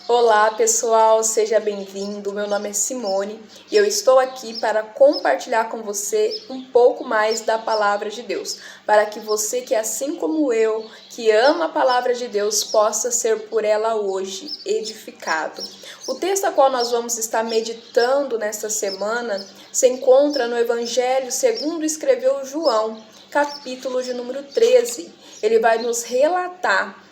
Olá pessoal, seja bem-vindo. Meu nome é Simone e eu estou aqui para compartilhar com você um pouco mais da palavra de Deus, para que você que assim como eu, que ama a palavra de Deus, possa ser por ela hoje edificado. O texto a qual nós vamos estar meditando nesta semana se encontra no Evangelho segundo escreveu João, capítulo de número 13. Ele vai nos relatar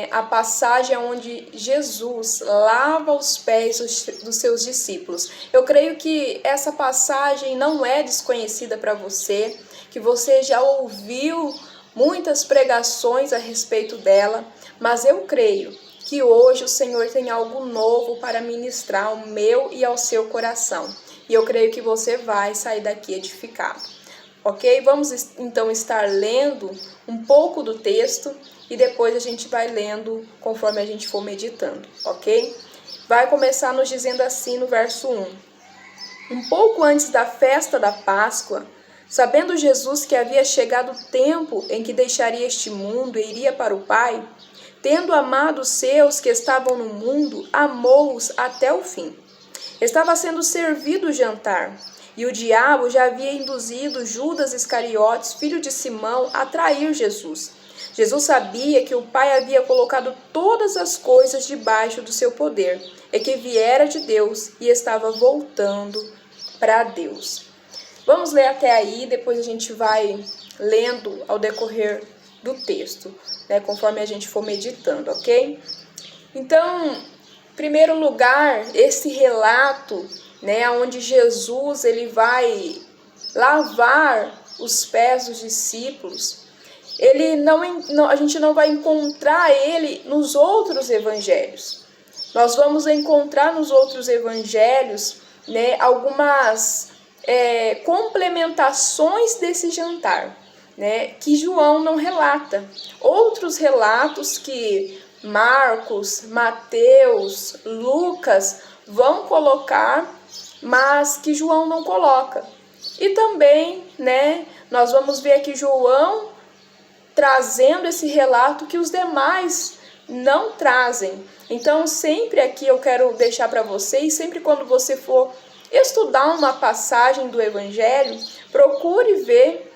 a passagem onde Jesus lava os pés dos seus discípulos. Eu creio que essa passagem não é desconhecida para você, que você já ouviu muitas pregações a respeito dela, mas eu creio que hoje o Senhor tem algo novo para ministrar ao meu e ao seu coração. E eu creio que você vai sair daqui edificado. Ok? Vamos então estar lendo um pouco do texto e depois a gente vai lendo conforme a gente for meditando, ok? Vai começar nos dizendo assim no verso 1. Um pouco antes da festa da Páscoa, sabendo Jesus que havia chegado o tempo em que deixaria este mundo e iria para o Pai, tendo amado os seus que estavam no mundo, amou-os até o fim. Estava sendo servido o jantar, e o diabo já havia induzido Judas Iscariotes, filho de Simão, a trair Jesus. Jesus sabia que o Pai havia colocado todas as coisas debaixo do seu poder, e que viera de Deus e estava voltando para Deus. Vamos ler até aí, depois a gente vai lendo ao decorrer do texto, conforme a gente for meditando, ok? Então, em primeiro lugar, esse relato, onde Jesus ele vai lavar os pés dos discípulos, a gente não vai encontrar ele nos outros evangelhos. Nós vamos encontrar nos outros evangelhos, algumas complementações desse jantar, que João não relata. Outros relatos que Marcos, Mateus, Lucas vão colocar, mas que João não coloca. E também, nós vamos ver aqui João trazendo esse relato que os demais não trazem. Então, sempre aqui eu quero deixar para vocês, sempre quando você for estudar uma passagem do Evangelho, procure ver,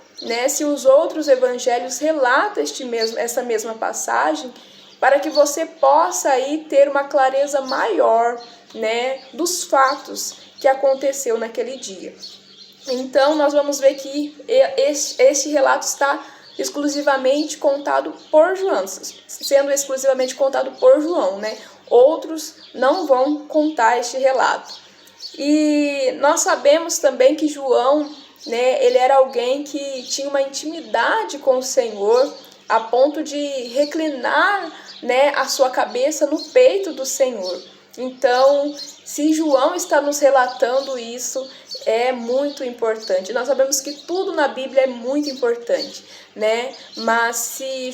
se os outros evangelhos relatam essa mesma passagem, para que você possa aí ter uma clareza maior, dos fatos que aconteceu naquele dia. Então, nós vamos ver que este relato está exclusivamente contado por João, sendo exclusivamente contado por João, Outros não vão contar este relato. E nós sabemos também que João, ele era alguém que tinha uma intimidade com o Senhor, a ponto de reclinar, a sua cabeça no peito do Senhor. Então, se João está nos relatando isso, é muito importante. Nós sabemos que tudo na Bíblia é muito importante, Mas se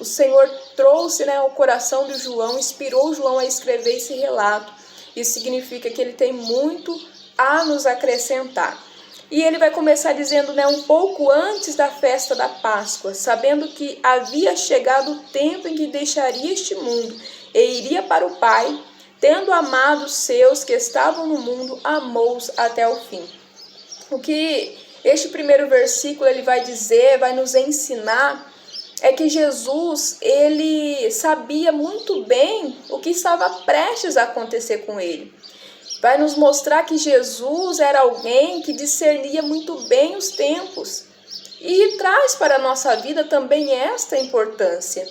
o Senhor trouxe, ao coração de João, inspirou João a escrever esse relato, isso significa que ele tem muito a nos acrescentar. E ele vai começar dizendo, um pouco antes da festa da Páscoa, sabendo que havia chegado o tempo em que deixaria este mundo e iria para o Pai, tendo amado os seus que estavam no mundo, amou-os até o fim. O que este primeiro versículo ele vai dizer, vai nos ensinar, é que Jesus, ele sabia muito bem o que estava prestes a acontecer com ele. Vai nos mostrar que Jesus era alguém que discernia muito bem os tempos. E traz para a nossa vida também esta importância,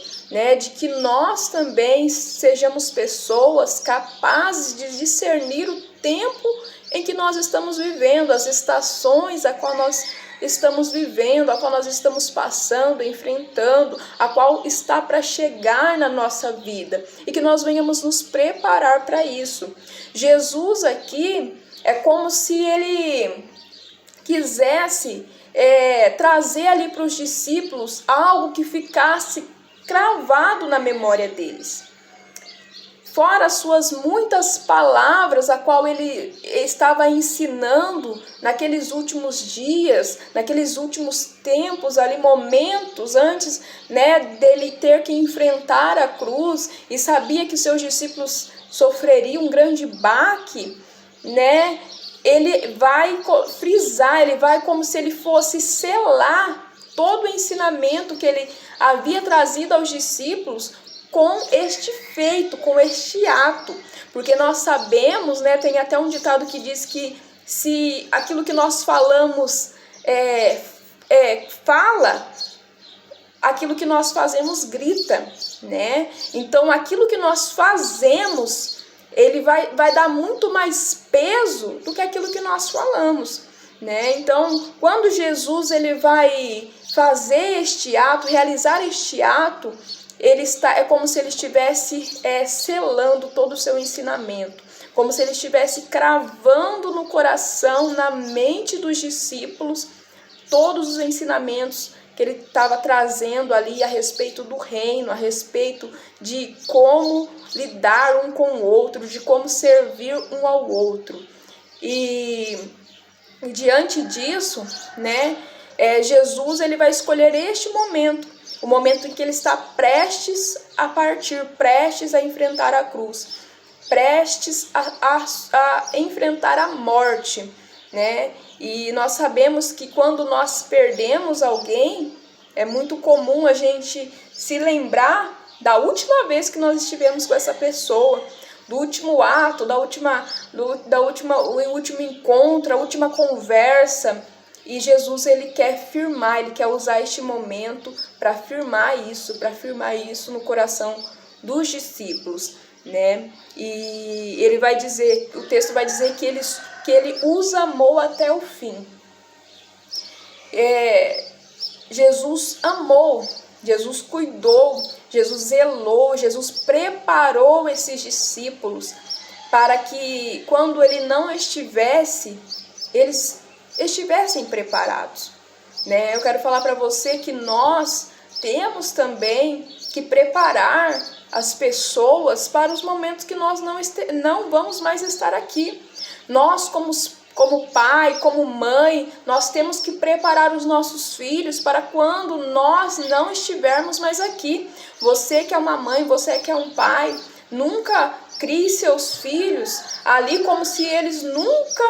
de que nós também sejamos pessoas capazes de discernir o tempo em que nós estamos vivendo, as estações a qual nós estamos vivendo, a qual nós estamos passando, enfrentando, a qual está para chegar na nossa vida, e que nós venhamos nos preparar para isso. Jesus aqui é como se ele quisesse trazer ali para os discípulos algo que ficasse cravado na memória deles. fora as suas muitas palavras, a qual ele estava ensinando naqueles últimos dias, naqueles últimos tempos, ali momentos antes, né, dele ter que enfrentar a cruz, e sabia que seus discípulos sofreriam um grande baque, né? Ele vai frisar, ele vai como se ele fosse selar todo o ensinamento que ele havia trazido aos discípulos com este feito, com este ato. Porque nós sabemos, né, tem até um ditado que diz que se aquilo que nós falamos fala, aquilo que nós fazemos grita, né? Então aquilo que nós fazemos, ele vai dar muito mais peso do que aquilo que nós falamos, né? Então, quando Jesus ele vai fazer este ato, realizar este ato, é como se ele estivesse selando todo o seu ensinamento, como se ele estivesse cravando no coração, na mente dos discípulos, todos os ensinamentos que ele estava trazendo ali a respeito do reino, a respeito de como lidar um com o outro, de como servir um ao outro. E diante disso, né, Jesus ele vai escolher este momento, o momento em que ele está prestes a partir, prestes a enfrentar a cruz, prestes a enfrentar a morte, né? E nós sabemos que quando nós perdemos alguém, é muito comum a gente se lembrar da última vez que nós estivemos com essa pessoa, do último ato, o último encontro, a última conversa. E Jesus ele quer firmar, ele quer usar este momento para firmar isso no coração dos discípulos, né? E ele vai dizer, o texto vai dizer que ele os amou até o fim. Jesus amou, Jesus cuidou, Jesus zelou, Jesus preparou esses discípulos para que quando ele não estivesse, eles estivessem preparados, né? Eu quero falar para você que nós temos também que preparar as pessoas para os momentos que nós não vamos mais estar aqui. Nós, como pai, como mãe, nós temos que preparar os nossos filhos para quando nós não estivermos mais aqui. Você que é uma mãe, você que é um pai, nunca crie seus filhos ali como se eles nunca,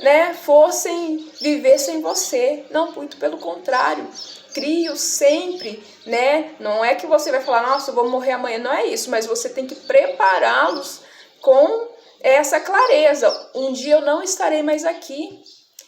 né, fossem viver sem você. Não, muito pelo contrário. Crie-os sempre, né? Não é que você vai falar, nossa, eu vou morrer amanhã. Não é isso, mas você tem que prepará-los com essa clareza. Um dia eu não estarei mais aqui.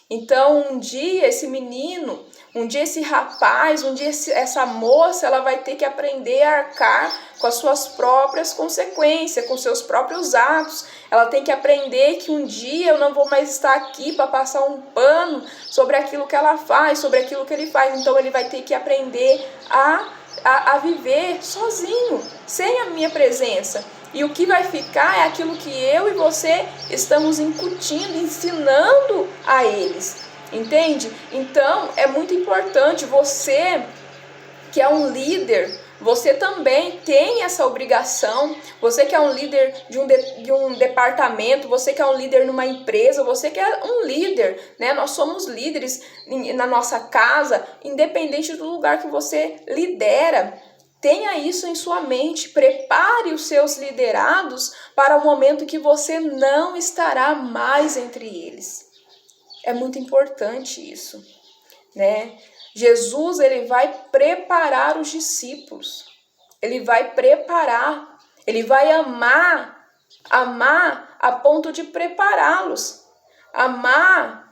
Então, um dia esse menino, um dia esse rapaz, um dia essa moça, ela vai ter que aprender a arcar com as suas próprias consequências, com seus próprios atos. Ela tem que aprender que um dia eu não vou mais estar aqui para passar um pano sobre aquilo que ela faz, sobre aquilo que ele faz. Então, ele vai ter que aprender a viver sozinho, sem a minha presença. E o que vai ficar é aquilo que eu e você estamos incutindo, ensinando a eles. Entende? Então, é muito importante, você que é um líder, você também tem essa obrigação. Você que é um líder de um departamento, você que é um líder numa empresa, você que é um líder, né? Nós somos líderes na nossa casa, independente do lugar que você lidera. Tenha isso em sua mente, prepare os seus liderados para o momento que você não estará mais entre eles. É muito importante isso, né? Jesus, ele vai preparar os discípulos, ele vai preparar, ele vai amar a ponto de prepará-los, amar,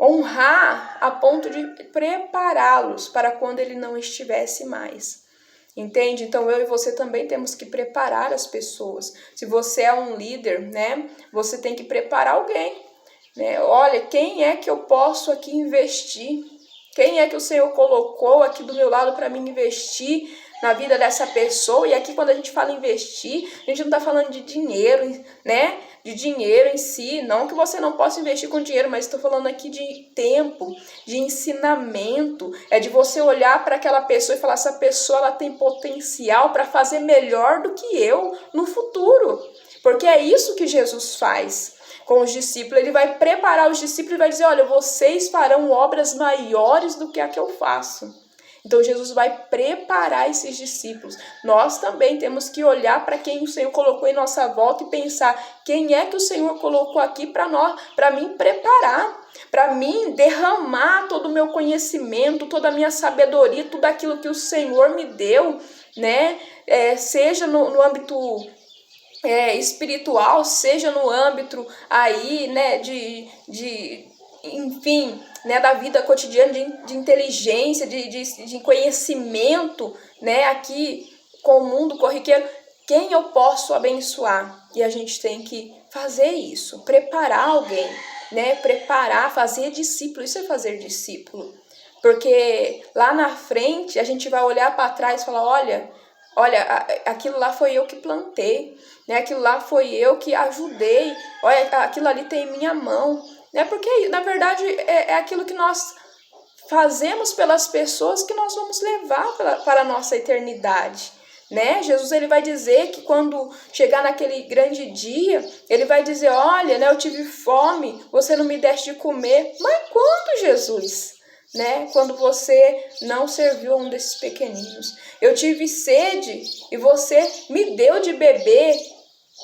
honrar a ponto de prepará-los para quando ele não estivesse mais. Entende? Então eu e você também temos que preparar as pessoas. Se você é um líder, né, você tem que preparar alguém, né? Olha, quem é que eu posso aqui investir? Quem é que o Senhor colocou aqui do meu lado para mim investir na vida dessa pessoa. E aqui quando a gente fala investir, a gente não está falando de dinheiro, né? De dinheiro em si, não que você não possa investir com dinheiro, mas estou falando aqui de tempo, de ensinamento, é de você olhar para aquela pessoa e falar, essa pessoa ela tem potencial para fazer melhor do que eu no futuro, porque é isso que Jesus faz com os discípulos. Ele vai preparar os discípulos e vai dizer, olha, vocês farão obras maiores do que a que eu faço. Então Jesus vai preparar esses discípulos. Nós também temos que olhar para quem o Senhor colocou em nossa volta e pensar, quem é que o Senhor colocou aqui para mim preparar, para mim derramar todo o meu conhecimento, toda a minha sabedoria, tudo aquilo que o Senhor me deu, né? Seja no âmbito espiritual, seja no âmbito aí, né, enfim, né, da vida cotidiana, de inteligência, de conhecimento, né, aqui com o mundo corriqueiro, quem eu posso abençoar? E a gente tem que fazer isso, preparar alguém, né, fazer discípulo, isso é fazer discípulo, porque lá na frente a gente vai olhar para trás e falar, olha, aquilo lá foi eu que plantei, né, aquilo lá foi eu que ajudei, olha, aquilo ali tem em minha mão, né? Porque, na verdade, é aquilo que nós fazemos pelas pessoas que nós vamos levar para a nossa eternidade, né? Jesus ele vai dizer que quando chegar naquele grande dia, ele vai dizer, olha, né, eu tive fome, você não me deste de comer. Mas quando, Jesus? Né? Quando você não serviu a um desses pequeninos. Eu tive sede e você me deu de beber.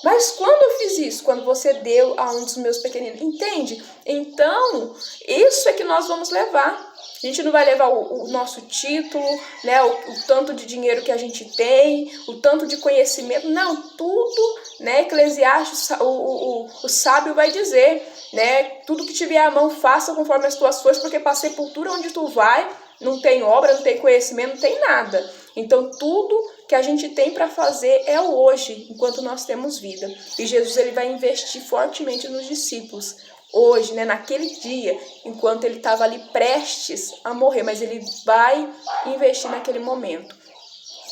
Mas quando eu fiz isso? Quando você deu a um dos meus pequeninos. Entende? Então, isso é que nós vamos levar. A gente não vai levar o nosso título, né? O tanto de dinheiro que a gente tem, o tanto de conhecimento. Não, tudo, né? Eclesiastes, o sábio vai dizer, né? Tudo que tiver à mão, faça conforme as tuas forças, porque para a sepultura onde tu vai, não tem obra, não tem conhecimento, não tem nada. Então, tudo que a gente tem para fazer é o hoje, enquanto nós temos vida. E Jesus ele vai investir fortemente nos discípulos. Hoje, né, naquele dia, enquanto ele estava ali prestes a morrer, mas ele vai investir naquele momento.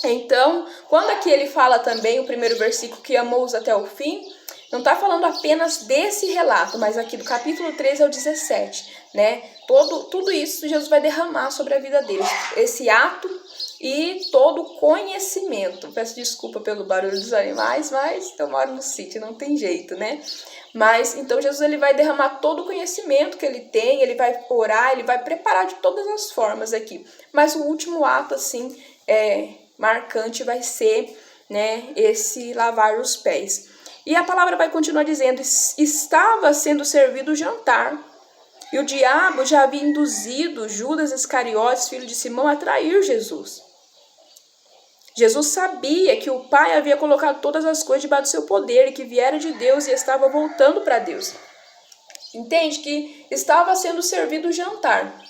Então, quando aqui ele fala também, o primeiro versículo, que amou-os até o fim, não está falando apenas desse relato, mas aqui do capítulo 13 ao 17, né? Tudo isso Jesus vai derramar sobre a vida deles, esse ato e todo o conhecimento. Peço desculpa pelo barulho dos animais, mas eu moro no sítio, não tem jeito, né? Mas, então, Jesus ele vai derramar todo o conhecimento que ele tem, ele vai orar, ele vai preparar de todas as formas aqui. Mas o último ato, assim, marcante vai ser, né, esse lavar os pés. E a palavra vai continuar dizendo, estava sendo servido o jantar, e o diabo já havia induzido Judas Iscariotes, filho de Simão, a trair Jesus. Jesus sabia que o Pai havia colocado todas as coisas debaixo do seu poder e que viera de Deus e estava voltando para Deus. Entende? Que estava sendo servido o jantar.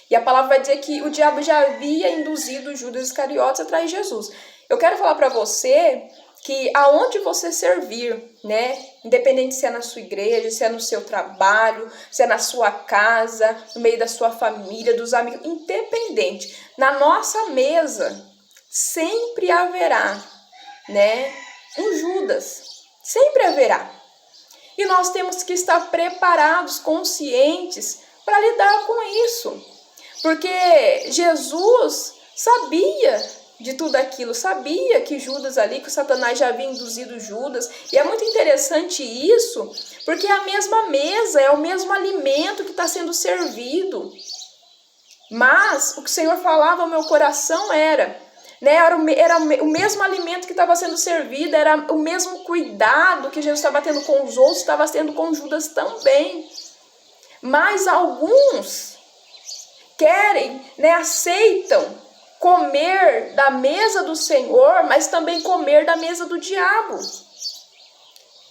E a palavra vai dizer que o diabo já havia induzido Judas Iscariotes a trair Jesus. Eu quero falar para você que aonde você servir, né? Independente se é na sua igreja, se é no seu trabalho, se é na sua casa, no meio da sua família, dos amigos, independente. Na nossa mesa sempre haverá, né, um Judas, sempre haverá. E nós temos que estar preparados, conscientes para lidar com isso. Porque Jesus sabia de tudo aquilo, sabia que Judas ali, que o Satanás já havia induzido Judas. E é muito interessante isso, porque é a mesma mesa, é o mesmo alimento que está sendo servido. Mas o que o Senhor falava ao meu coração era o mesmo alimento que estava sendo servido, era o mesmo cuidado que Jesus estava tendo com os outros, estava tendo com Judas também. Mas alguns querem, né, aceitam comer da mesa do Senhor, mas também comer da mesa do diabo.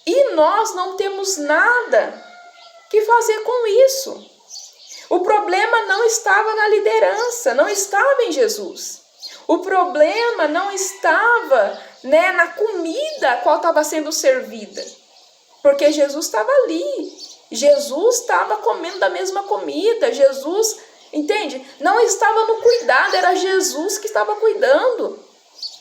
E nós não temos nada que fazer com isso. O problema não estava na liderança, não estava em Jesus. O problema não estava, né, na comida a qual estava sendo servida. Porque Jesus estava ali. Jesus estava comendo da mesma comida. Jesus, entende? Não estava no cuidado, era Jesus que estava cuidando.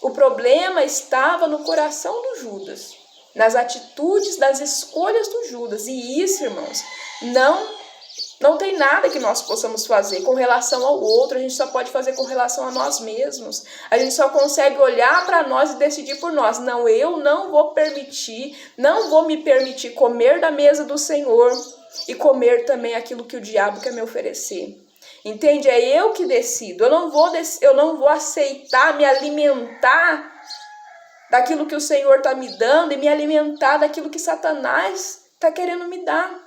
O problema estava no coração do Judas, nas atitudes, das escolhas do Judas. E isso, irmãos, não tem nada que nós possamos fazer com relação ao outro. A gente só pode fazer com relação a nós mesmos. A gente só consegue olhar para nós e decidir por nós. Não, eu não vou me permitir comer da mesa do Senhor e comer também aquilo que o diabo quer me oferecer. Entende? É eu que decido. Eu não vou aceitar me alimentar daquilo que o Senhor está me dando e me alimentar daquilo que Satanás está querendo me dar.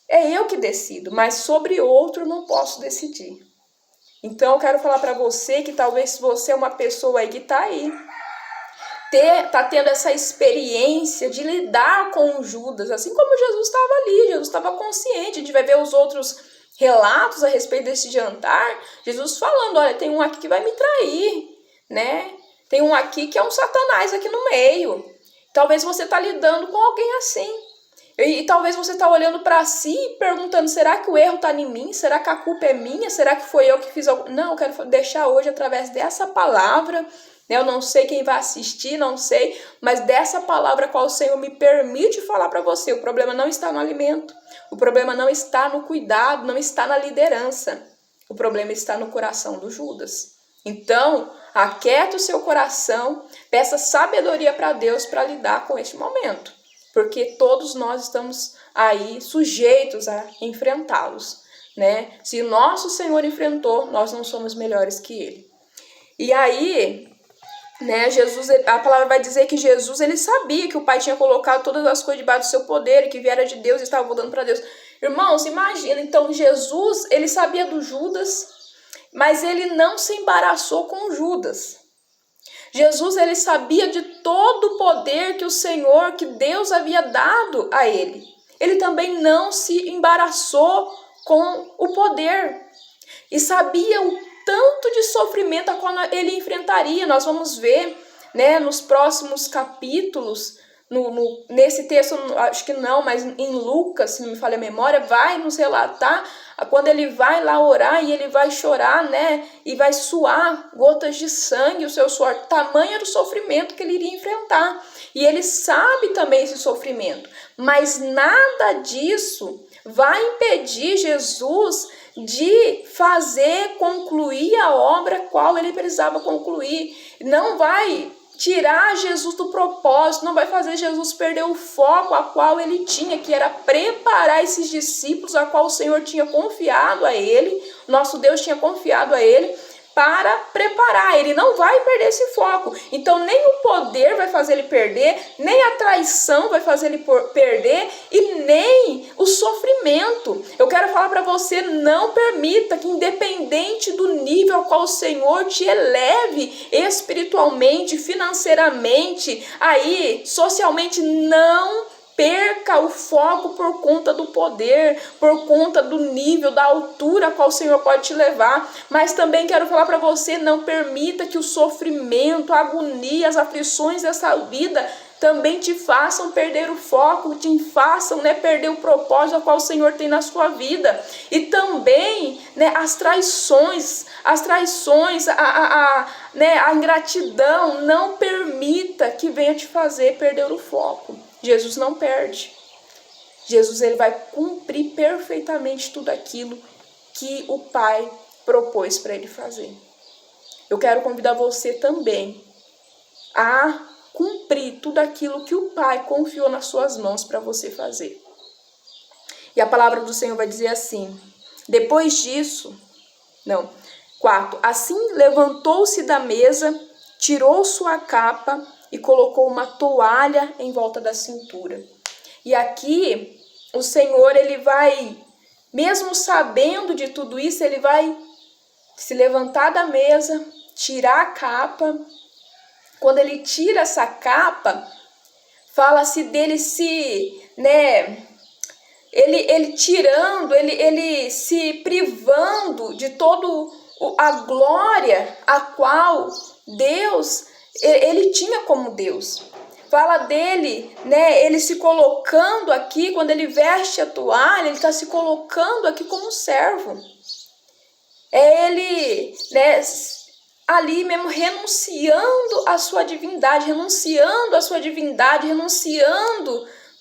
É eu que decido, mas sobre outro eu não posso decidir. Então eu quero falar para você que talvez você é uma pessoa aí que está tendo essa experiência de lidar com Judas, assim como Jesus estava ali. Jesus estava consciente. A gente vai ver os outros relatos a respeito desse jantar, Jesus falando, olha, tem um aqui que vai me trair, né? Tem um aqui que é um Satanás aqui no meio. Talvez você está lidando com alguém assim. E talvez você está olhando para si e perguntando, será que o erro está em mim? Será que a culpa é minha? Será que foi eu que fiz algo? Não, eu quero deixar hoje através dessa palavra, né? Eu não sei quem vai assistir, não sei, mas dessa palavra qual o Senhor me permite falar para você. O problema não está no alimento, o problema não está no cuidado, não está na liderança. O problema está no coração do Judas. Então, aquieta o seu coração, peça sabedoria para Deus para lidar com este momento. Porque todos nós estamos aí sujeitos a enfrentá-los, né? Se nosso Senhor enfrentou, nós não somos melhores que Ele. E aí, né, Jesus, a palavra vai dizer que Jesus, ele sabia que o Pai tinha colocado todas as coisas debaixo do seu poder e que viera de Deus e estava voltando para Deus. Irmãos, imagina, então Jesus, ele sabia do Judas, mas ele não se embaraçou com Judas. Jesus, ele sabia de todo o poder que o Senhor, que Deus havia dado a ele. Ele também não se embaraçou com o poder. E sabia o tanto de sofrimento a qual ele enfrentaria. Nós vamos ver, né, nos próximos capítulos, nesse texto, acho que não, mas em Lucas, se não me falha a memória, vai nos relatar quando ele vai lá orar e ele vai chorar, né, e vai suar gotas de sangue, o seu suor, tamanho era o sofrimento que ele iria enfrentar. E ele sabe também esse sofrimento, mas nada disso vai impedir Jesus de concluir a obra qual ele precisava concluir. Não vai tirar Jesus do propósito, não vai fazer Jesus perder o foco a qual ele tinha, que era preparar esses discípulos a qual o Senhor tinha confiado a ele, nosso Deus tinha confiado a ele, para preparar. Ele não vai perder esse foco. Então nem o poder vai fazer ele perder, nem a traição vai fazer ele perder e nem o sofrimento. Eu quero falar para você, não permita que, independente do nível ao qual o Senhor te eleve espiritualmente, financeiramente, aí socialmente, não perca o foco por conta do poder, por conta do nível, da altura a qual o Senhor pode te levar. Mas também quero falar para você, não permita que o sofrimento, a agonia, as aflições dessa vida também te façam perder o foco, te façam, né, perder o propósito a qual o Senhor tem na sua vida. E também, né, as traições, a ingratidão, não permita que venha te fazer perder o foco. Jesus não perde. Jesus, ele vai cumprir perfeitamente tudo aquilo que o Pai propôs para ele fazer. Eu quero convidar você também a cumprir tudo aquilo que o Pai confiou nas suas mãos para você fazer. E a palavra do Senhor vai dizer assim, depois disso, 4, assim levantou-se da mesa, tirou sua capa e colocou uma toalha em volta da cintura. E aqui, o Senhor, ele vai, mesmo sabendo de tudo isso, ele vai se levantar da mesa, tirar a capa. Quando ele tira essa capa, fala-se dele ele tirando, ele se privando de toda a glória a qual Deus, ele tinha como Deus. Fala dele, né, ele se colocando aqui, quando ele veste a toalha, ele está se colocando aqui como servo. É ele, né, ali mesmo renunciando à sua divindade, renunciando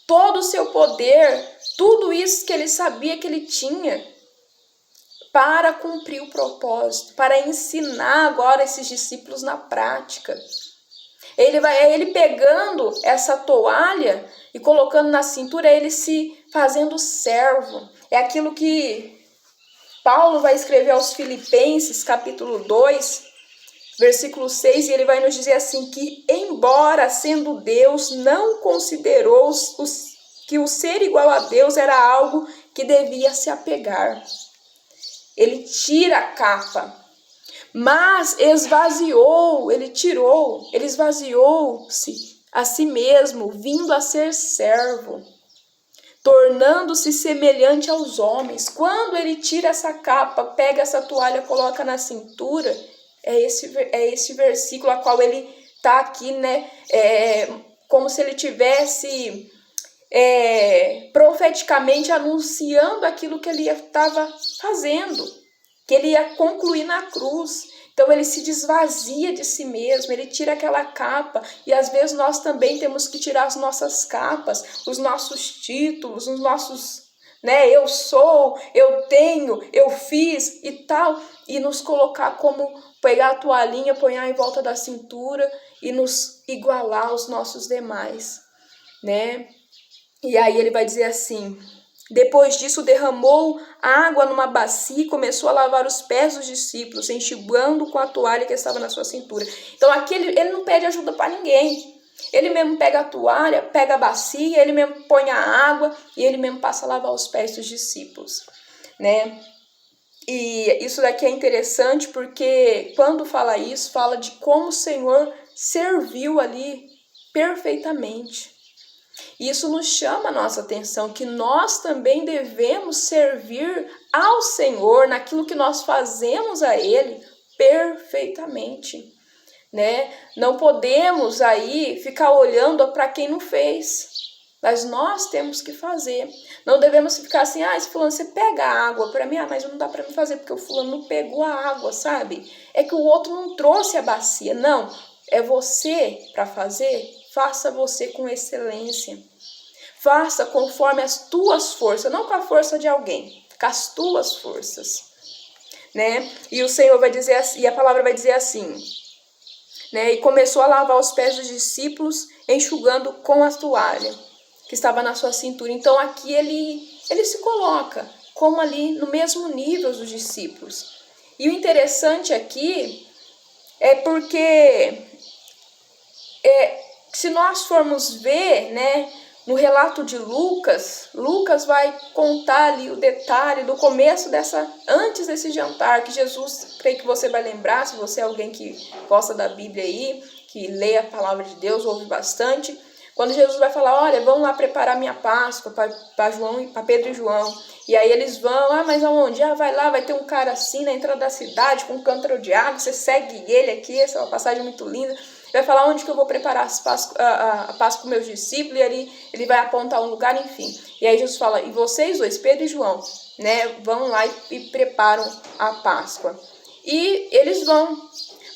todo o seu poder, tudo isso que ele sabia que ele tinha, para cumprir o propósito, para ensinar agora esses discípulos na prática. Ele pegando essa toalha e colocando na cintura, ele se fazendo servo. É aquilo que Paulo vai escrever aos Filipenses, capítulo 2, versículo 6, e ele vai nos dizer assim, que embora sendo Deus, não considerou que o ser igual a Deus era algo que devia se apegar. Ele tira a capa, mas ele esvaziou-se a si mesmo, vindo a ser servo, tornando-se semelhante aos homens. Quando ele tira essa capa, pega essa toalha, coloca na cintura, é esse versículo a qual ele está aqui, né? Como se ele tivesse profeticamente anunciando aquilo que ele estava fazendo, que ele ia concluir na cruz. Então ele se desvazia de si mesmo, ele tira aquela capa, e às vezes nós também temos que tirar as nossas capas, os nossos títulos, os nossos, eu sou, eu tenho, eu fiz e tal, e nos colocar como pegar a toalhinha, ponhar em volta da cintura e nos igualar aos nossos demais, né? E aí ele vai dizer assim, depois disso derramou água numa bacia e começou a lavar os pés dos discípulos, enxugando com a toalha que estava na sua cintura. Então aqui ele não pede ajuda para ninguém. Ele mesmo pega a toalha, pega a bacia, ele mesmo põe a água e ele mesmo passa a lavar os pés dos discípulos, né? E isso daqui é interessante porque quando fala isso, fala de como o Senhor serviu ali perfeitamente. Isso nos chama a nossa atenção, que nós também devemos servir ao Senhor naquilo que nós fazemos a Ele perfeitamente, né? Não podemos aí ficar olhando para quem não fez, mas nós temos que fazer. Não devemos ficar assim, se fulano, você pega a água para mim, mas não dá para mim fazer porque o fulano não pegou a água, sabe? É que o outro não trouxe a bacia. Não, é você para fazer, faça você com excelência. Faça conforme as tuas forças, não com a força de alguém, com as tuas forças, né? E o Senhor vai dizer assim, e a palavra vai dizer assim, né? E começou a lavar os pés dos discípulos, enxugando com a toalha que estava na sua cintura. Então aqui ele se coloca como ali no mesmo nível dos discípulos. E o interessante aqui é porque se nós formos ver, né, no relato de Lucas vai contar ali o detalhe do começo antes desse jantar, que Jesus, creio que você vai lembrar, se você é alguém que gosta da Bíblia aí, que lê a palavra de Deus, ouve bastante, quando Jesus vai falar, olha, vamos lá preparar minha Páscoa para Pedro e João. E aí eles vão, mas aonde? Vai lá, vai ter um cara assim na entrada da cidade, com um cântaro de água, você segue ele aqui, essa é uma passagem muito linda. Vai falar onde que eu vou preparar a Páscoa para os meus discípulos, e ali ele vai apontar um lugar, enfim. E aí Jesus fala, e vocês dois, Pedro e João, né, vão lá e preparam a Páscoa. E eles vão.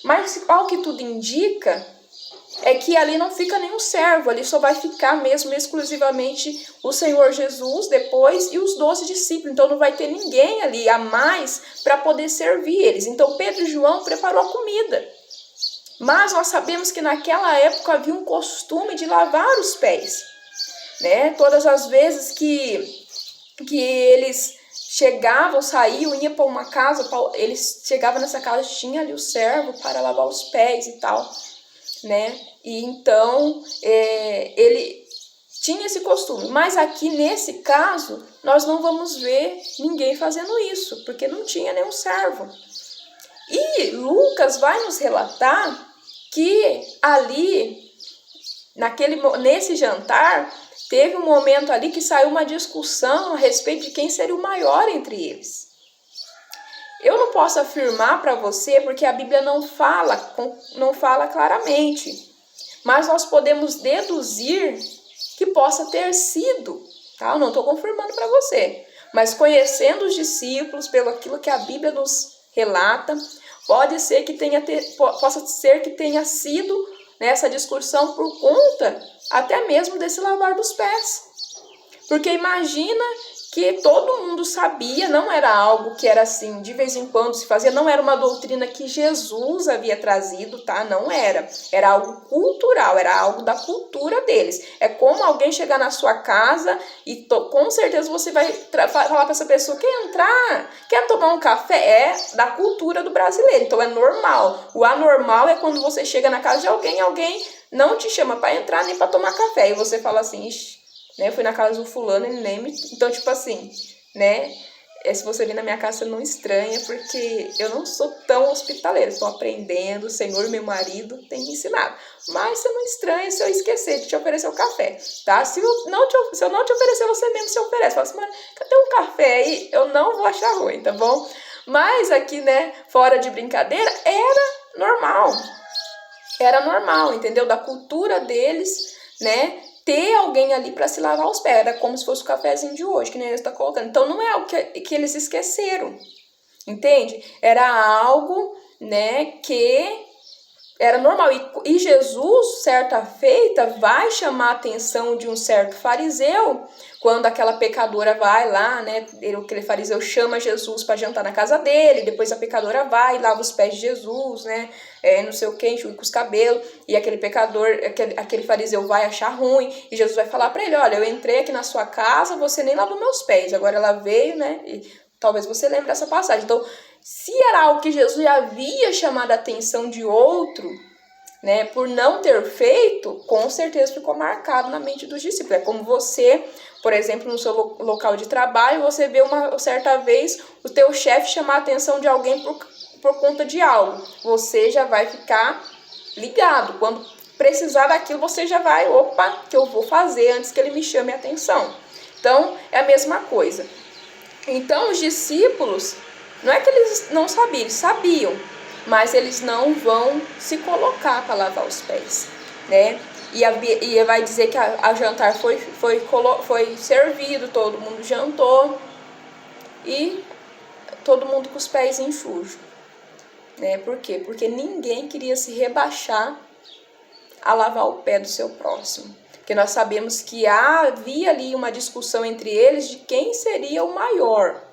Mas ao que tudo indica, é que ali não fica nenhum servo, ali só vai ficar mesmo exclusivamente o Senhor Jesus depois e os 12 discípulos. Então não vai ter ninguém ali a mais para poder servir eles. Então Pedro e João preparou a comida. Mas nós sabemos que naquela época havia um costume de lavar os pés, né? Todas as vezes que eles chegavam, saíam, iam para uma casa, eles chegavam nessa casa, tinha ali o servo para lavar os pés e tal, né? E então ele tinha esse costume. Mas aqui nesse caso, nós não vamos ver ninguém fazendo isso, porque não tinha nenhum servo. E Lucas vai nos relatar que ali, nesse jantar, teve um momento ali que saiu uma discussão a respeito de quem seria o maior entre eles. Eu não posso afirmar para você, porque a Bíblia não fala claramente, mas nós podemos deduzir que possa ter sido, tá? Eu não estou confirmando para você, mas conhecendo os discípulos, pelo aquilo que a Bíblia nos relata, Pode ser que possa ser que tenha sido nessa discussão por conta até mesmo desse lavar dos pés. Porque imagina que todo mundo sabia, não era algo que era assim, de vez em quando se fazia, não era uma doutrina que Jesus havia trazido, tá? Não era. Era algo cultural, era algo da cultura deles. É como alguém chegar na sua casa e com certeza você vai falar para essa pessoa, quer entrar? Quer tomar um café? É da cultura do brasileiro, então é normal. O anormal é quando você chega na casa de alguém não te chama para entrar nem para tomar café. E você fala assim, ixi, né? Eu fui na casa do fulano, ele nem me... Então, tipo assim, né? Se você vir na minha casa, você não estranha, porque eu não sou tão hospitaleira. Estou aprendendo, o Senhor, meu marido, tem me ensinado. Mas você não estranha se eu esquecer de te oferecer o café, tá? Se eu não te oferecer, você mesmo se oferece. Fala assim, mas cadê um café aí? Eu não vou achar ruim, tá bom? Mas aqui, né, fora de brincadeira, era normal. Era normal, entendeu? Da cultura deles, né? Ter alguém ali para se lavar os pés. Era como se fosse o cafezinho de hoje, que nem eles estão colocando. Então, não é algo que eles esqueceram, entende? Era algo, né, que era normal. E Jesus, certa feita, vai chamar a atenção de um certo fariseu, quando aquela pecadora vai lá, né, aquele fariseu chama Jesus para jantar na casa dele, depois a pecadora vai e lava os pés de Jesus, né, não sei o que, enxuga os cabelos, e aquele pecador, aquele fariseu vai achar ruim, e Jesus vai falar para ele, olha, eu entrei aqui na sua casa, você nem lavou meus pés, agora ela veio, né, e talvez você lembre dessa passagem. Então, se era algo que Jesus já havia chamado a atenção de outro, né, por não ter feito, com certeza ficou marcado na mente dos discípulos. É como você, por exemplo, no seu local de trabalho, você vê uma certa vez o teu chefe chamar a atenção de alguém por conta de algo. Você já vai ficar ligado. Quando precisar daquilo, você já vai, opa, que eu vou fazer antes que ele me chame a atenção. Então, é a mesma coisa. Então, os discípulos, não é que eles não sabiam, eles sabiam, mas eles não vão se colocar para lavar os pés, né? E vai dizer que a jantar foi servido, todo mundo jantou e todo mundo com os pés sujos, né? Por quê? Porque ninguém queria se rebaixar a lavar o pé do seu próximo. Porque nós sabemos que havia ali uma discussão entre eles de quem seria o maior.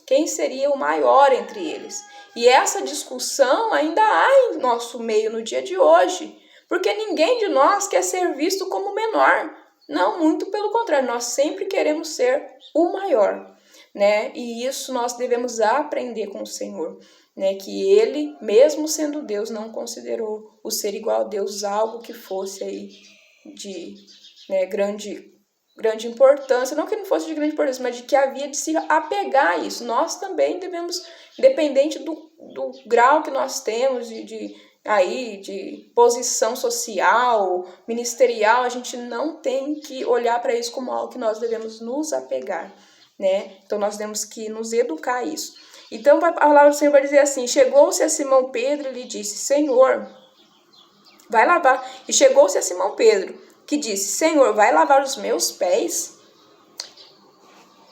Quem seria o maior entre eles. E essa discussão ainda há em nosso meio no dia de hoje. Porque ninguém de nós quer ser visto como menor. Não, muito pelo contrário. Nós sempre queremos ser o maior, né? E isso nós devemos aprender com o Senhor, né? Que Ele, mesmo sendo Deus, não considerou o ser igual a Deus algo que fosse aí de, né, grande importância, não que não fosse de grande importância, mas de que havia de se apegar a isso. Nós também devemos, independente do grau que nós temos de posição social, ministerial, a gente não tem que olhar para isso como algo que nós devemos nos apegar, né? Então nós temos que nos educar a isso. Então a palavra do Senhor vai dizer assim, chegou-se a Simão Pedro e lhe disse, Senhor, vai lavar. E chegou-se a Simão Pedro, que disse, Senhor, vai lavar os meus pés?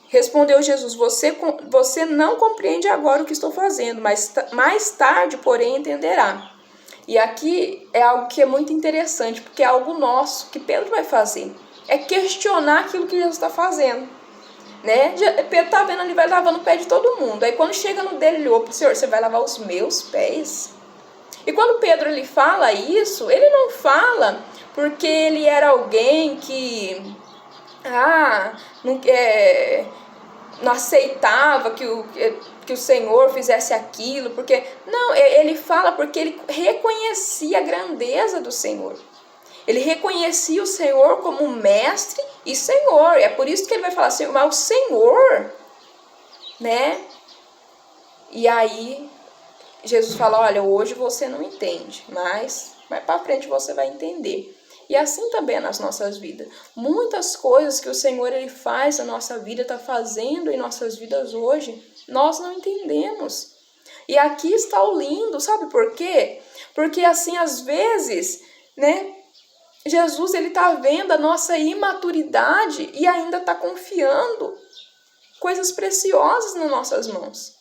Respondeu Jesus, você não compreende agora o que estou fazendo, mas mais tarde, porém, entenderá. E aqui é algo que é muito interessante, porque é algo nosso, que Pedro vai fazer. É questionar aquilo que Jesus está fazendo. Né? Pedro está vendo ali, vai lavando o pé de todo mundo. Aí quando chega no dele, ele opa, Senhor, você vai lavar os meus pés? E quando Pedro ele fala isso, ele não fala porque ele era alguém que não aceitava que o Senhor fizesse aquilo, porque não, ele fala porque ele reconhecia a grandeza do Senhor. Ele reconhecia o Senhor como mestre e Senhor. É por isso que ele vai falar assim, mas o Senhor, né? E aí Jesus fala, olha, hoje você não entende, mas mais para frente você vai entender. E assim também é nas nossas vidas. Muitas coisas que o Senhor ele faz na nossa vida, está fazendo em nossas vidas hoje, nós não entendemos. E aqui está o lindo, sabe por quê? Porque assim, às vezes, né, Jesus ele está vendo a nossa imaturidade e ainda está confiando coisas preciosas nas nossas mãos.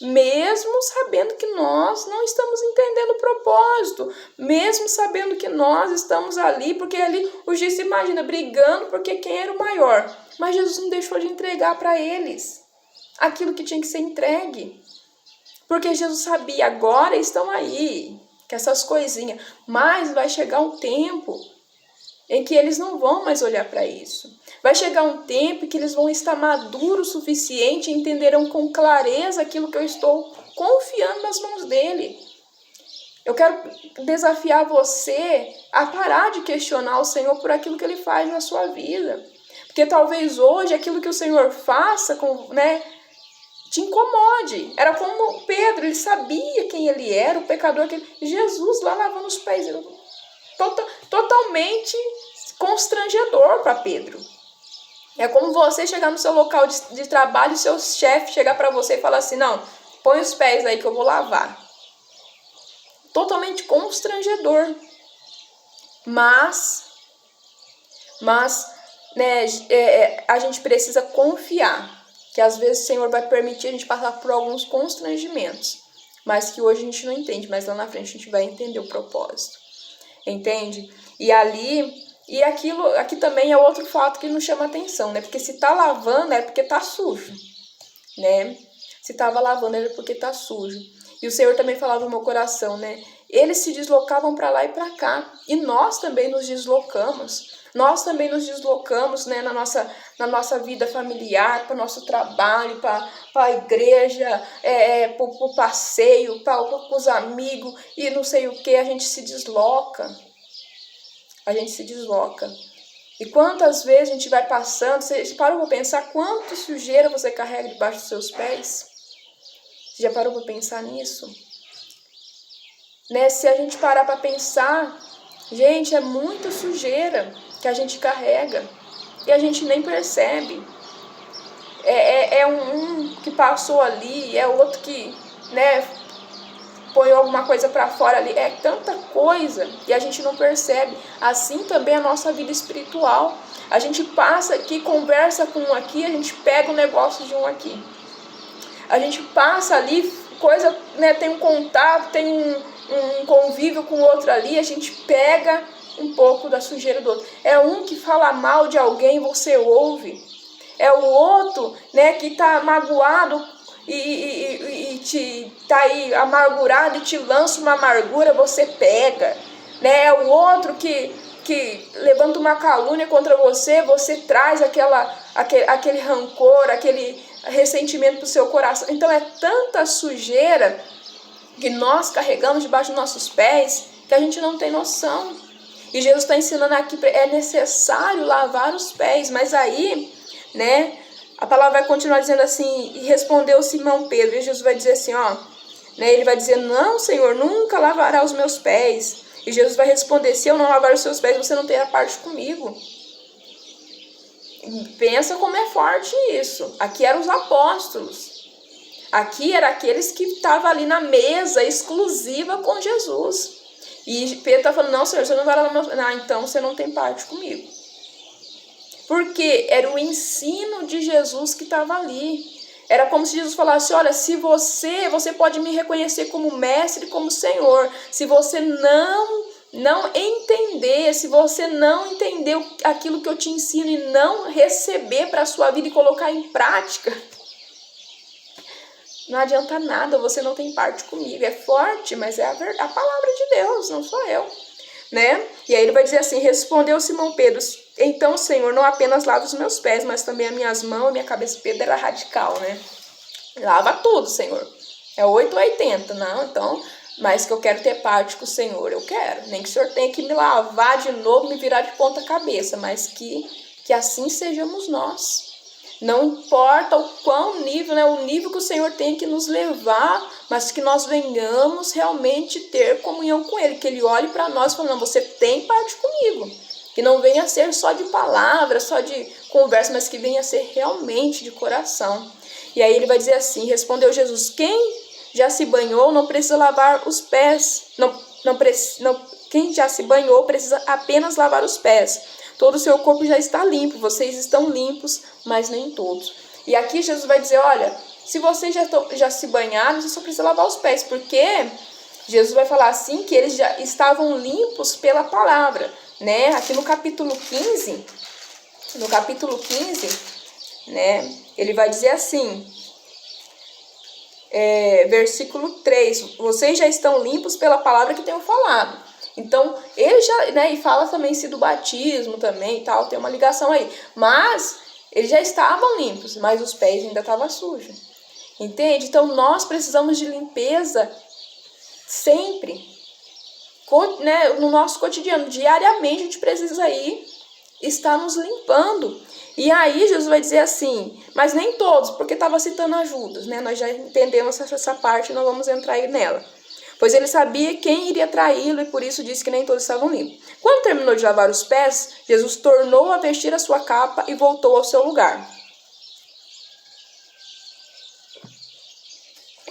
mesmo sabendo que nós não estamos entendendo o propósito, mesmo sabendo que nós estamos ali, porque ali os discípulos, imagina, brigando porque quem era o maior. Mas Jesus não deixou de entregar para eles aquilo que tinha que ser entregue. Porque Jesus sabia, agora estão aí, que essas coisinhas, mas vai chegar um tempo em que eles não vão mais olhar para isso. Vai chegar um tempo em que eles vão estar maduros o suficiente e entenderão com clareza aquilo que eu estou confiando nas mãos dele. Eu quero desafiar você a parar de questionar o Senhor por aquilo que ele faz na sua vida. Porque talvez hoje aquilo que o Senhor faça, te incomode. Era como Pedro, ele sabia quem ele era, o pecador, Jesus lá lavando os pés. Totalmente constrangedor para Pedro. É como você chegar no seu local de trabalho e seu chefe chegar para você e falar assim, não, põe os pés aí que eu vou lavar. Totalmente constrangedor. Mas a gente precisa confiar que às vezes o Senhor vai permitir a gente passar por alguns constrangimentos, mas que hoje a gente não entende, mas lá na frente a gente vai entender o propósito. Entende? E aqui também é outro fato que nos chama atenção, né? Porque se tá lavando é porque tá sujo, né? Se tava lavando era porque tá sujo. E o Senhor também falava no meu coração, né? Eles se deslocavam para lá e para cá. E nós também nos deslocamos. Nós também nos deslocamos, né, na nossa vida familiar, para o nosso trabalho, para a igreja, para o passeio, para os amigos e não sei o que. A gente se desloca. A gente se desloca. E quantas vezes a gente vai passando, você parou para pensar quanta sujeira você carrega debaixo dos seus pés? Você já parou para pensar nisso? Né? Se a gente parar para pensar, gente, é muita sujeira que a gente carrega e a gente nem percebe. É um que passou ali, é outro que, né, põe alguma coisa para fora ali. É tanta coisa e a gente não percebe. Assim também a nossa vida espiritual. A gente passa aqui, conversa com um aqui, a gente pega um negócio de um aqui. A gente passa ali, coisa, né, tem um contato, tem um convívio com o outro ali, a gente pega um pouco da sujeira do outro. É um que fala mal de alguém, você ouve. É o outro, né, que está magoado e tá aí amargurado e te lança uma amargura, você pega. Né? É o outro que levanta uma calúnia contra você, você traz aquele rancor, aquele ressentimento para o seu coração. Então é tanta sujeira que nós carregamos debaixo dos nossos pés que a gente não tem noção. E Jesus está ensinando aqui, é necessário lavar os pés, mas aí, né, a palavra vai continuar dizendo assim, e respondeu Simão Pedro, e Jesus vai dizer assim, ó, né, ele vai dizer, não, Senhor, nunca lavará os meus pés. E Jesus vai responder, se eu não lavar os seus pés, você não terá parte comigo. Pensa como é forte isso. Aqui eram os apóstolos. Aqui eram aqueles que estavam ali na mesa exclusiva com Jesus. E Pedro está falando, não, Senhor, você não vai lavar meus pés. Ah, então você não tem parte comigo. Porque era o ensino de Jesus que estava ali. Era como se Jesus falasse, olha, se você pode me reconhecer como mestre, como Senhor. Se você não entender, se você não entender aquilo que eu te ensino e não receber para a sua vida e colocar em prática, não adianta nada, você não tem parte comigo. É forte, mas é a palavra de Deus, não sou eu. Né? E aí ele vai dizer assim, respondeu Simão Pedro, então, Senhor, não apenas lava os meus pés, mas também as minhas mãos, minha cabeça. Pedro era radical, né? Lava tudo, Senhor. É 8 ou 80, não, então, mas que eu quero ter parte com o Senhor, eu quero. Nem que o Senhor tenha que me lavar de novo, me virar de ponta cabeça, mas que assim sejamos nós. Não importa o qual nível, né, o nível que o Senhor tem que nos levar, mas que nós venhamos realmente ter comunhão com Ele, que Ele olhe para nós e fale, não, você tem parte comigo. Que não venha a ser só de palavras, só de conversa, mas que venha a ser realmente de coração. E aí ele vai dizer assim, respondeu Jesus, quem já se banhou não precisa lavar os pés, quem já se banhou precisa apenas lavar os pés. Todo o seu corpo já está limpo, vocês estão limpos, mas nem todos. E aqui Jesus vai dizer, olha, se vocês já se banharam, você só precisa lavar os pés, porque Jesus vai falar assim que eles já estavam limpos pela palavra, né? Aqui no capítulo 15, né? Ele vai dizer assim, versículo 3, vocês já estão limpos pela palavra que tenho falado. Então, ele já, né, e fala também do batismo também e tal, tem uma ligação aí. Mas, eles já estavam limpos, mas os pés ainda estavam sujos. Entende? Então, nós precisamos de limpeza sempre. Né, no nosso cotidiano, diariamente, a gente precisa aí estar nos limpando. E aí, Jesus vai dizer assim, mas nem todos, porque estava citando Judas, né? Nós já entendemos essa parte, não vamos entrar aí nela. Pois ele sabia quem iria traí-lo e por isso disse que nem todos estavam limpos. Quando terminou de lavar os pés, Jesus tornou a vestir a sua capa e voltou ao seu lugar.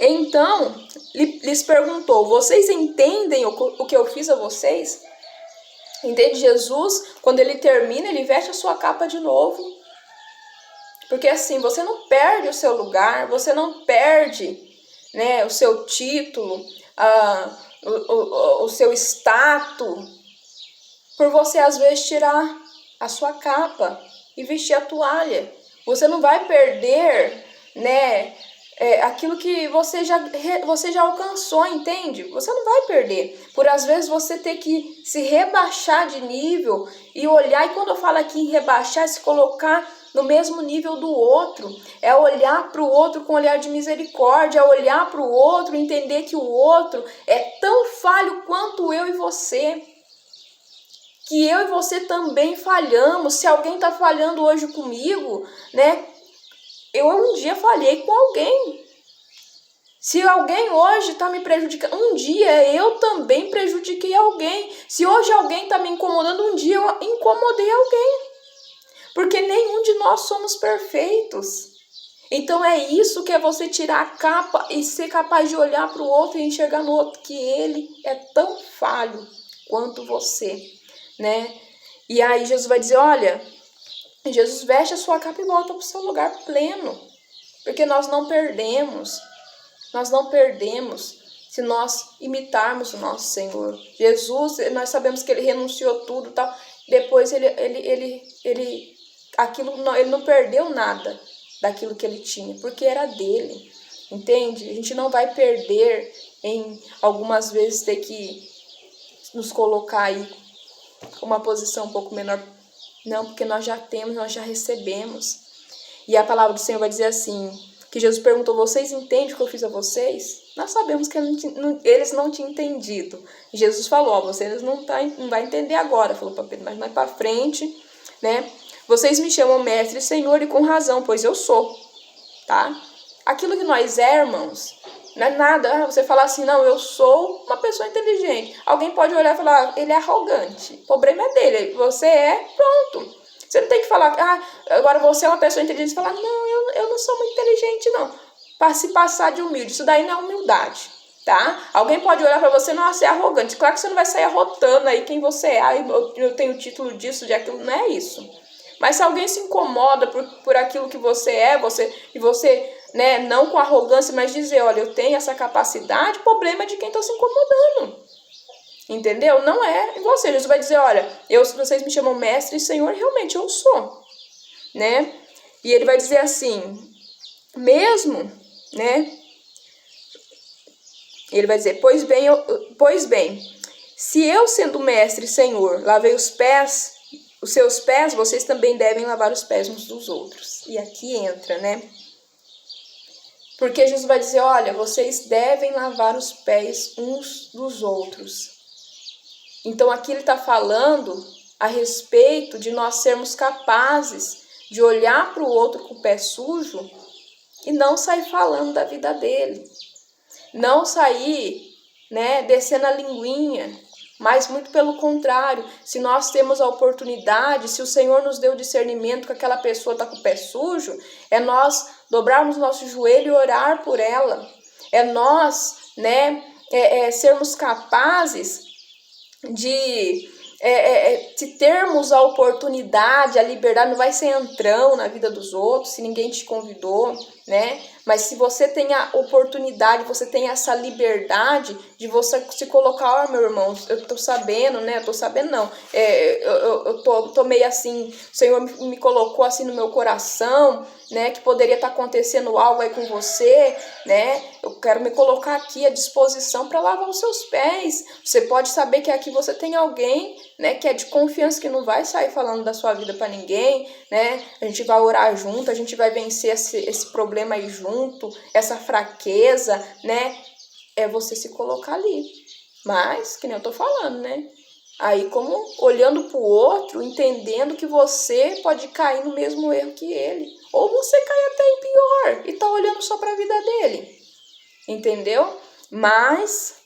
Então, lhes perguntou, vocês entendem o que eu fiz a vocês? Entende? Jesus, quando ele termina, ele veste a sua capa de novo. Porque assim, você não perde o seu lugar, você não perde, né, o seu título, o seu status, por você às vezes tirar a sua capa e vestir a toalha. Você não vai perder, né, aquilo que você já alcançou, entende? Você não vai perder. Por às vezes você ter que se rebaixar de nível e olhar, e quando eu falo aqui em rebaixar, é se colocar no mesmo nível do outro, é olhar para o outro com um olhar de misericórdia, é olhar para o outro, entender que o outro é tão falho quanto eu e você, que eu e você também falhamos. Se alguém está falhando hoje comigo, né, eu um dia falhei com alguém. Se alguém hoje está me prejudicando, um dia eu também prejudiquei alguém. Se hoje alguém está me incomodando, um dia eu incomodei alguém. Porque nenhum de nós somos perfeitos. Então é isso que é você tirar a capa e ser capaz de olhar para o outro e enxergar no outro que ele é tão falho quanto você, né? E aí Jesus vai dizer, olha, Jesus veste a sua capa e volta para o seu lugar pleno. Porque nós não perdemos se nós imitarmos o nosso Senhor. Jesus, nós sabemos que ele renunciou tudo, tal. Depois ele não perdeu nada daquilo que ele tinha, porque era dele, entende? A gente não vai perder em algumas vezes ter que nos colocar aí com uma posição um pouco menor, não, porque nós já temos, nós já recebemos. E a palavra do Senhor vai dizer assim, que Jesus perguntou, vocês entendem o que eu fiz a vocês? Nós sabemos que eles não tinham entendido. Jesus falou, vocês não vai entender agora, falou para Pedro, mas mais para frente, né? Vocês me chamam mestre e senhor e com razão, pois eu sou, tá? Aquilo que nós irmãos, não é nada, você falar assim, não, eu sou uma pessoa inteligente. Alguém pode olhar e falar, ele é arrogante, o problema é dele, você é, pronto. Você não tem que falar, agora você é uma pessoa inteligente, e falar, não, eu não sou muito inteligente não, para se passar de humilde, isso daí não é humildade. Tá? Alguém pode olhar para você, nossa, é arrogante. Claro que você não vai sair arrotando aí quem você é, eu tenho o título disso, de aquilo, não é isso. Mas se alguém se incomoda por aquilo que você é, e você, né, não com arrogância, mas dizer, olha, eu tenho essa capacidade, o problema é de quem está se incomodando. Entendeu? Não é você. Jesus vai dizer, olha, vocês me chamam mestre e senhor, realmente eu sou. Né? E ele vai dizer assim, mesmo, né? Ele vai dizer, pois bem, se eu sendo mestre e senhor, lavei os seus pés, vocês também devem lavar os pés uns dos outros. E aqui entra, né? Porque Jesus vai dizer, olha, vocês devem lavar os pés uns dos outros. Então aqui ele está falando a respeito de nós sermos capazes de olhar para o outro com o pé sujo e não sair falando da vida dele. Não sair, né, descendo a linguinha, mas muito pelo contrário, se nós temos a oportunidade, se o Senhor nos deu discernimento que aquela pessoa está com o pé sujo, é nós dobrarmos nosso joelho e orar por ela. É nós, né, sermos capazes de termos a oportunidade, a liberdade, não vai ser entrão na vida dos outros, se ninguém te convidou, né? Mas se você tem a oportunidade, você tem essa liberdade de você se colocar, ó, meu irmão, eu tô sabendo, né? Eu tô sabendo não. Eu tô meio assim, o Senhor me colocou assim no meu coração, né? Que poderia estar acontecendo algo aí com você, né? Eu quero me colocar aqui à disposição para lavar os seus pés. Você pode saber que aqui você tem alguém, né? Que é de confiança, que não vai sair falando da sua vida para ninguém, né? A gente vai orar junto, a gente vai vencer esse problema aí junto, essa fraqueza, né? É você se colocar ali. Mas, que nem eu tô falando, né? Aí, como olhando pro outro, entendendo que você pode cair no mesmo erro que ele. Ou você cai até em pior e tá olhando só pra vida dele. Entendeu? Mas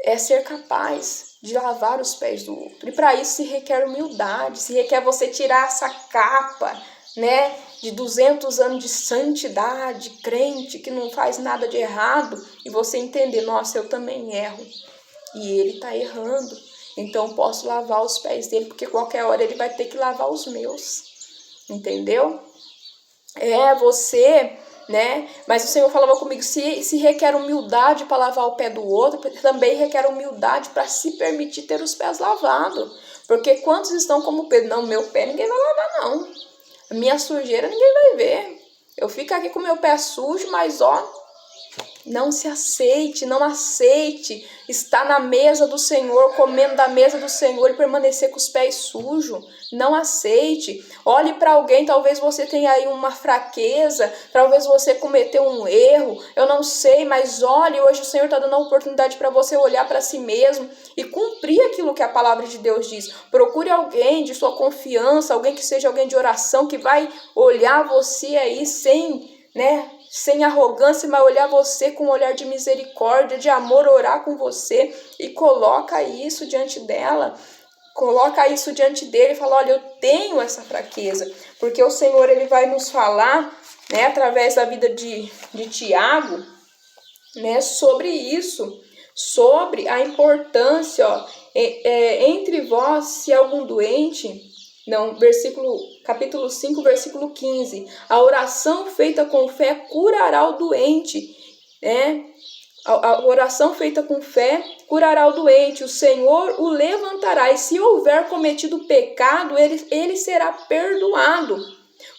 é ser capaz de lavar os pés do outro. E para isso se requer humildade, se requer você tirar essa capa, né, de 200 anos de santidade, crente que não faz nada de errado, e você entender, nossa, eu também erro. E ele está errando, então posso lavar os pés dele, porque qualquer hora ele vai ter que lavar os meus. Entendeu? É você, né? Mas o Senhor falava comigo, se requer humildade para lavar o pé do outro, também requer humildade para se permitir ter os pés lavados. Porque quantos estão como Pedro? Não, meu pé ninguém vai lavar, não. A minha sujeira ninguém vai ver. Eu fico aqui com meu pé sujo, mas ó, não se aceite, não aceite estar na mesa do Senhor, comendo da mesa do Senhor e permanecer com os pés sujos. Não aceite. Olhe para alguém, talvez você tenha aí uma fraqueza, talvez você cometeu um erro, eu não sei, mas olhe, hoje o Senhor está dando a oportunidade para você olhar para si mesmo e cumprir aquilo que a palavra de Deus diz. Procure alguém de sua confiança, alguém que seja alguém de oração, que vai olhar você aí sem arrogância, mas olhar você com um olhar de misericórdia, de amor, orar com você e coloca isso diante dela, coloca isso diante dele e fala, olha, eu tenho essa fraqueza, porque o Senhor ele vai nos falar, né, através da vida de Tiago, né, sobre isso, sobre a importância, ó, entre vós, se algum doente... Não, capítulo 5, versículo 15. A oração feita com fé curará o doente, né? A oração feita com fé curará o doente. O Senhor o levantará. E se houver cometido pecado, ele será perdoado.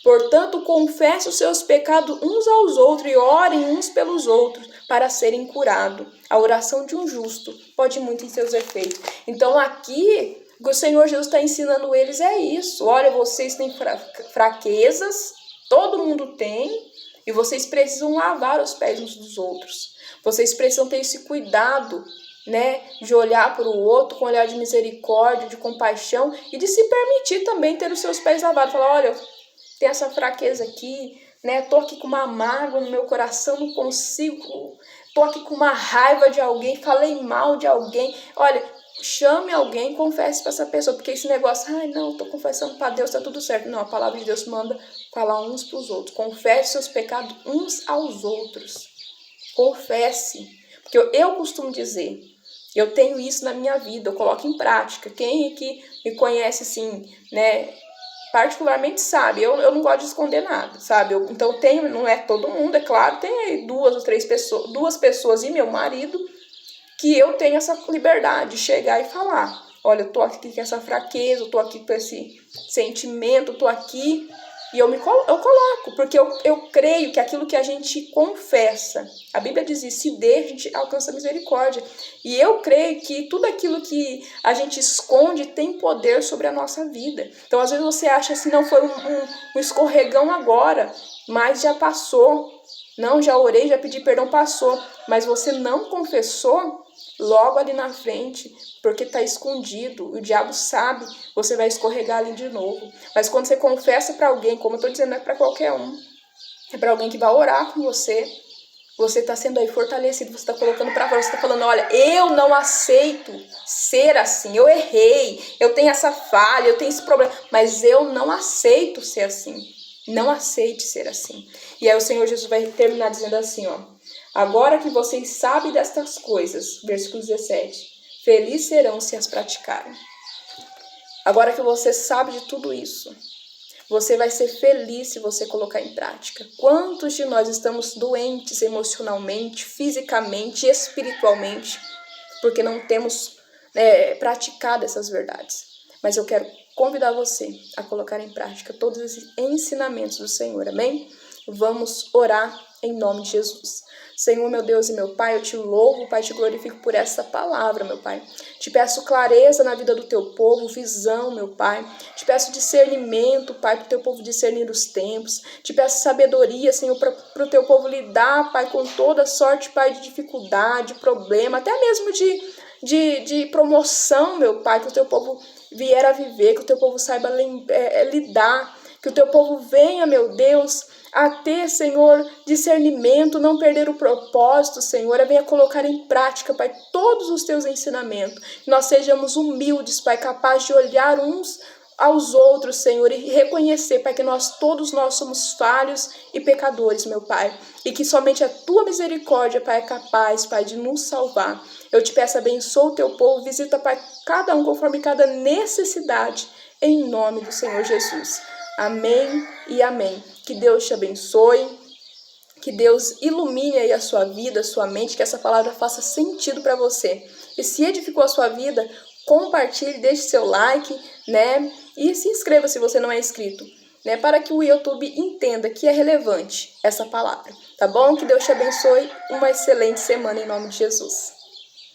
Portanto, confesse os seus pecados uns aos outros e orem uns pelos outros para serem curados. A oração de um justo pode muito em seus efeitos. Então, aqui... O que o Senhor Jesus está ensinando eles é isso. Olha, vocês têm fraquezas, todo mundo tem, e vocês precisam lavar os pés uns dos outros. Vocês precisam ter esse cuidado, né, de olhar para o outro com um olhar de misericórdia, de compaixão, e de se permitir também ter os seus pés lavados. Falar, olha, tem essa fraqueza aqui, né, tô aqui com uma mágoa no meu coração, não consigo, tô aqui com uma raiva de alguém, falei mal de alguém, olha... Chame alguém, confesse para essa pessoa, porque esse negócio, ai não, tô confessando para Deus, tá tudo certo. Não, a palavra de Deus manda falar uns para os outros. Confesse seus pecados uns aos outros. Confesse. Porque eu costumo dizer, eu tenho isso na minha vida, eu coloco em prática. Quem aqui me conhece assim, né, particularmente sabe, eu não gosto de esconder nada, sabe? Então tenho, não é todo mundo, é claro, tem aí duas pessoas e meu marido, que eu tenho essa liberdade de chegar e falar, olha, eu tô aqui com essa fraqueza, eu tô aqui com esse sentimento, eu tô aqui, e eu coloco, porque eu creio que aquilo que a gente confessa, a Bíblia diz isso, se deixa, a gente alcança misericórdia, e eu creio que tudo aquilo que a gente esconde tem poder sobre a nossa vida. Então, às vezes você acha assim, não, foi um escorregão agora, mas já passou, não, já orei, já pedi perdão, passou, mas você não confessou, logo ali na frente, porque está escondido, o diabo sabe, você vai escorregar ali de novo. Mas quando você confessa para alguém, como eu estou dizendo, não é para qualquer um, é para alguém que vai orar com você, você está sendo aí fortalecido, você está colocando para fora, você está falando, olha, eu não aceito ser assim, eu errei, eu tenho essa falha, eu tenho esse problema, mas eu não aceito ser assim, não aceite ser assim. E aí o Senhor Jesus vai terminar dizendo assim, ó, agora que vocês sabem destas coisas, versículo 17, felizes serão se as praticarem. Agora que você sabe de tudo isso, Você vai ser feliz se você colocar em prática. Quantos de nós estamos doentes emocionalmente, fisicamente, espiritualmente, porque não temos praticado essas verdades? Mas eu quero convidar você a colocar em prática todos esses ensinamentos do Senhor, amém? Vamos orar em nome de Jesus. Senhor, meu Deus e meu Pai, eu te louvo, Pai, te glorifico por essa palavra, meu Pai. Te peço clareza na vida do teu povo, visão, meu Pai. Te peço discernimento, Pai, para o teu povo discernir os tempos. Te peço sabedoria, Senhor, para o teu povo lidar, Pai, com toda sorte, Pai, de dificuldade, problema, até mesmo de promoção, meu Pai, que o teu povo vier a viver, que o teu povo saiba lidar, que o teu povo venha, meu Deus, a ter, Senhor, discernimento, não perder o propósito, Senhor, venha colocar em prática, Pai, todos os teus ensinamentos, que nós sejamos humildes, Pai, capazes de olhar uns aos outros, Senhor, e reconhecer, Pai, que todos nós somos falhos e pecadores, meu Pai, e que somente a tua misericórdia, Pai, é capaz, Pai, de nos salvar. Eu te peço, abençoa o teu povo, visita, Pai, cada um conforme cada necessidade, em nome do Senhor Jesus. Amém e amém. Que Deus te abençoe, que Deus ilumine aí a sua vida, a sua mente, que essa palavra faça sentido para você. E se edificou a sua vida, compartilhe, deixe seu like, né? E se inscreva se você não é inscrito, né? Para que o YouTube entenda que é relevante essa palavra, tá bom? Que Deus te abençoe, uma excelente semana em nome de Jesus.